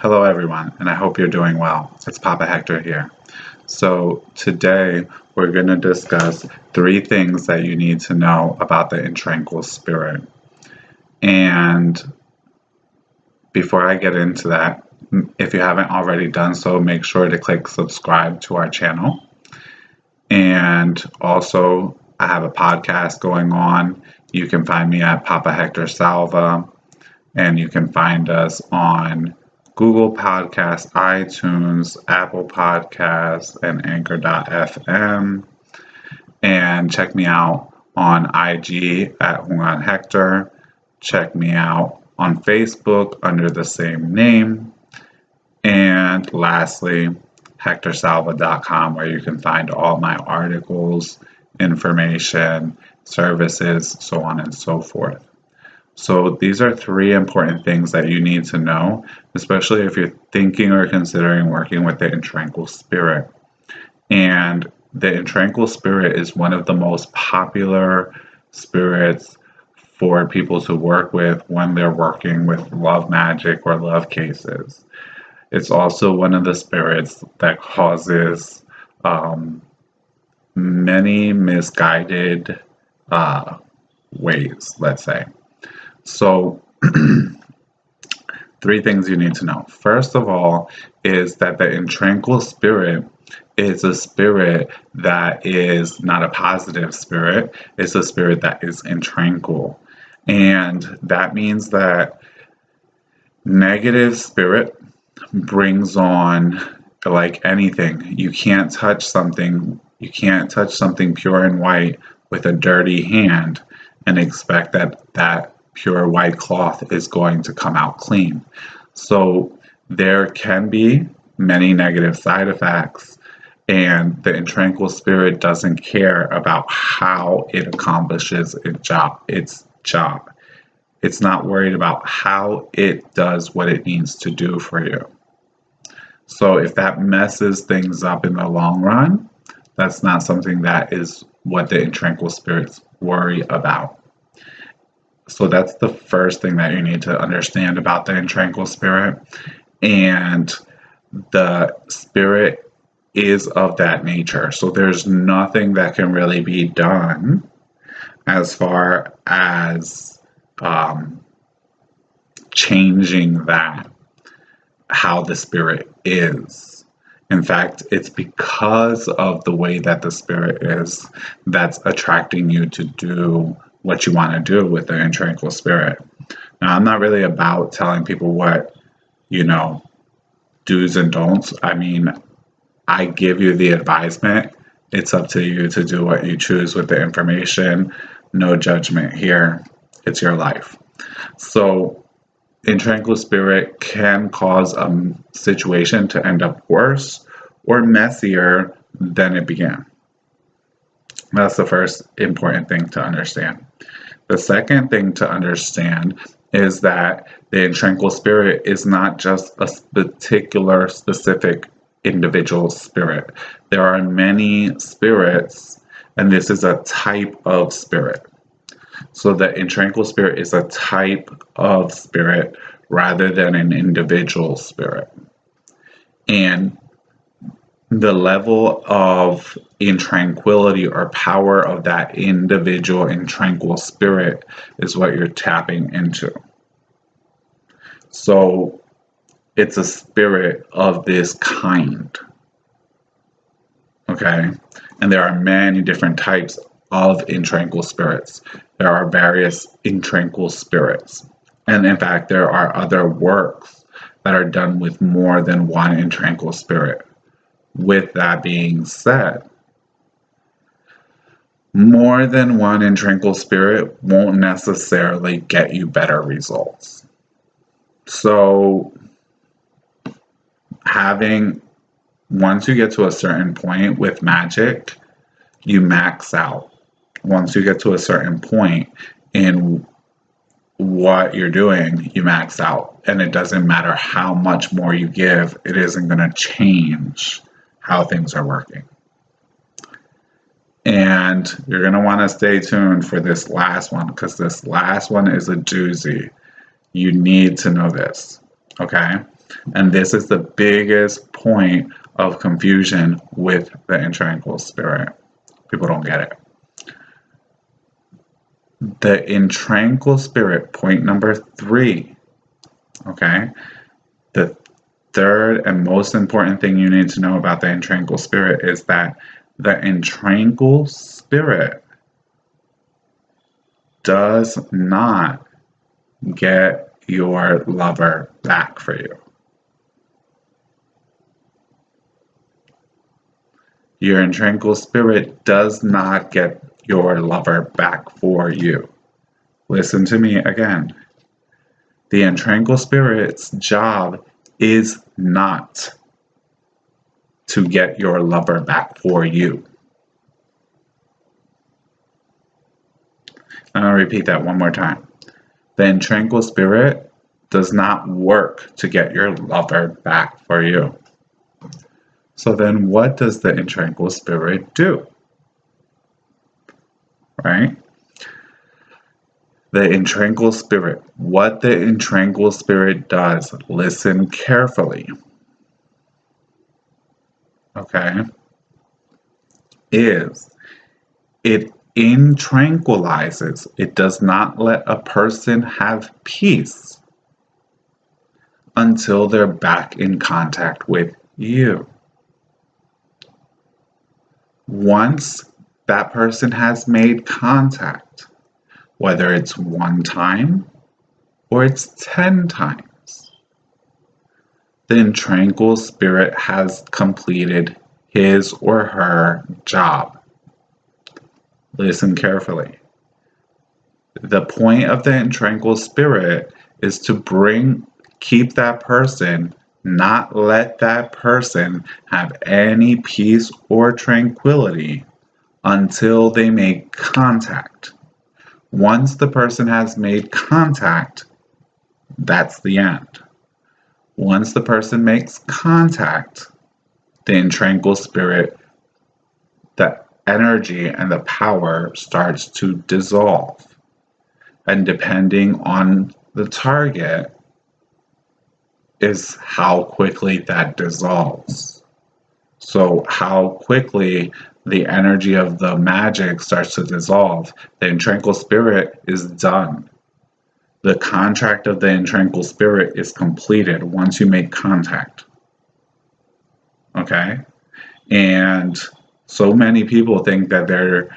Hello everyone, and I hope you're doing well. It's Papa Hector here. So today we're going to discuss 3 things that you need to know about the Intranquil Spirit. And before I get into that, if you haven't already done so, make sure to click subscribe to our channel. And also, I have a podcast going on. You can find me at Papa Hector Salva, and you can find us on Google Podcasts, iTunes, Apple Podcasts, and Anchor.fm. And check me out on IG at Juan Hector. Check me out on Facebook under the same name. And lastly, HectorSalva.com, where you can find all my articles, information, services, so on and so forth. So these are 3 important things that you need to know, especially if you're thinking or considering working with the Intranquil Spirit. And the Intranquil Spirit is one of the most popular spirits for people to work with when they're working with love magic or love cases. It's also one of the spirits that causes many misguided ways, let's say. So, 3 things you need to know. First of all is that the Intranquil Spirit is a spirit that is not a positive spirit. It's a spirit that is intranquil. And that means that negative spirit brings on, like anything, you can't touch something pure and white with a dirty hand and expect that pure white cloth is going to come out clean. So there can be many negative side effects, and the Intranquil Spirit doesn't care about how it accomplishes its job. It's not worried about how it does what it needs to do for you. So if that messes things up in the long run, that's not something that is what the Intranquil Spirits worry about. So that's the first thing that you need to understand about the Intranquil Spirit. And the spirit is of that nature. So there's nothing that can really be done as far as changing that, how the spirit is. In fact, it's because of the way that the spirit is that's attracting you to do what you want to do with the Intranquil Spirit. Now, I'm not really about telling people what, do's and don'ts. I mean, I give you the advisement. It's up to you to do what you choose with the information. No judgment here. It's your life. So, Intranquil Spirit can cause a situation to end up worse or messier than it began. That's the first important thing to understand. The second thing to understand is that the Intranquil Spirit is not just a particular specific individual spirit. There are many spirits, and this is a type of spirit. So the Intranquil Spirit is a type of spirit rather than an individual spirit. And the level of intranquility or power of that individual intranquil spirit is what you're tapping into. So it's a spirit of this kind. Okay? And there are many different types of intranquil spirits. There are various intranquil spirits. And in fact, there are other works that are done with more than one intranquil spirit. With that being said, more than one intranquil spirit won't necessarily get you better results. So, once you get to a certain point with magic, you max out. Once you get to a certain point in what you're doing, you max out. And it doesn't matter how much more you give, it isn't going to change how things are working. And you're going to want to stay tuned for this last one, because this last one is a doozy. You need to know this, okay? And this is the biggest point of confusion with the Intranquil Spirit. People don't get it. The Intranquil Spirit, point number 3, okay? The third and most important thing you need to know about the Intranquil Spirit is that the Intranquil Spirit does not get your lover back for you. Your Intranquil Spirit does not get your lover back for you. Listen to me again. The Intranquil Spirit's job is not to get your lover back for you. I'm going to repeat that one more time. The Intranquil Spirit does not work to get your lover back for you. So then what does the Intranquil Spirit do? Right? The Intranquil Spirit. What the Intranquil Spirit does, listen carefully, okay, is it intranquilizes. It does not let a person have peace until they're back in contact with you. Once that person has made contact, whether it's one time or it's 10 times, the Intranquil Spirit has completed his or her job. Listen carefully. The point of the Intranquil Spirit is to keep that person, not let that person have any peace or tranquility until they make contact. Once the person has made contact, that's the end. Once the person makes contact, the Intranquil Spirit, the energy and the power starts to dissolve. And depending on the target is how quickly that dissolves. So how quickly the energy of the magic starts to dissolve, the Intranquil Spirit is done. The contract of the Intranquil Spirit is completed once you make contact. Okay? And so many people think that they're,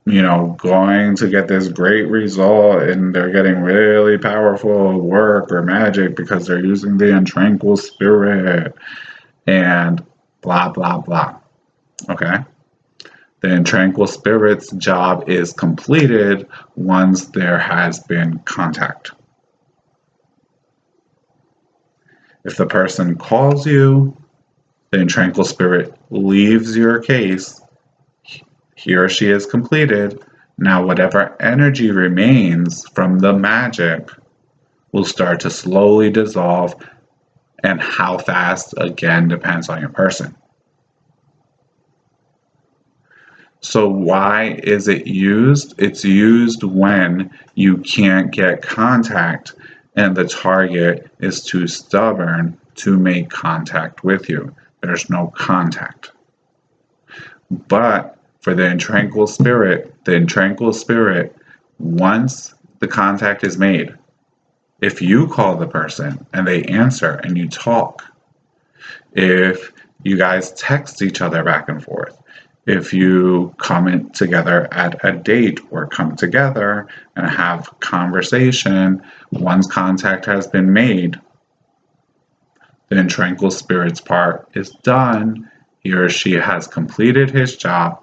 going to get this great result and they're getting really powerful work or magic because they're using the Intranquil Spirit and blah, blah, blah. Okay? The Intranquil Spirit's job is completed once there has been contact. If the person calls you, the Intranquil Spirit leaves your case. He or she is completed. Now whatever energy remains from the magic will start to slowly dissolve, and how fast, again, depends on your person. So why is it used? It's used when you can't get contact and the target is too stubborn to make contact with you. There's no contact. But for the Intranquil Spirit, once the contact is made, if you call the person and they answer and you talk, if you guys text each other back and forth, if you come together at a date or come together and have conversation, once contact has been made, the Intranquil Spirit's part is done. He or she has completed his job.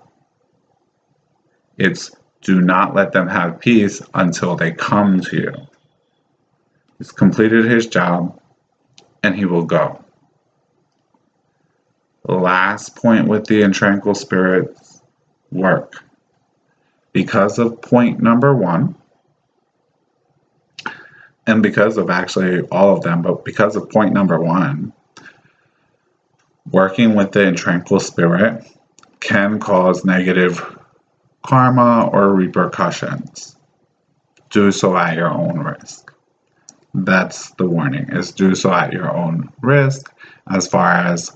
It's do not let them have peace until they come to you. He's completed his job and he will go. Last point with the Intranquil Spirit's work. Because of point number 1, and because of actually all of them, but because of point number 1, working with the Intranquil Spirit can cause negative karma or repercussions. Do so at your own risk. That's the warning, is do so at your own risk as far as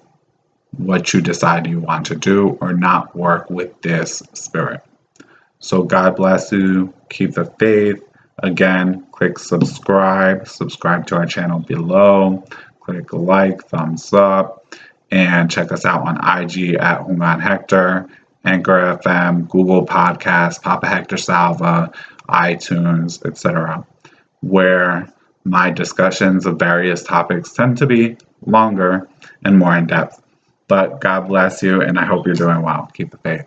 what you decide you want to do or not work with this spirit. So God bless you. Keep the faith. Again, click subscribe. Subscribe to our channel below. Click like, thumbs up, and check us out on IG at Hungan Hector, Anchor FM, Google Podcasts, Papa Hector Salva, iTunes, etc., where my discussions of various topics tend to be longer and more in depth. But God bless you, and I hope you're doing well. Keep the faith.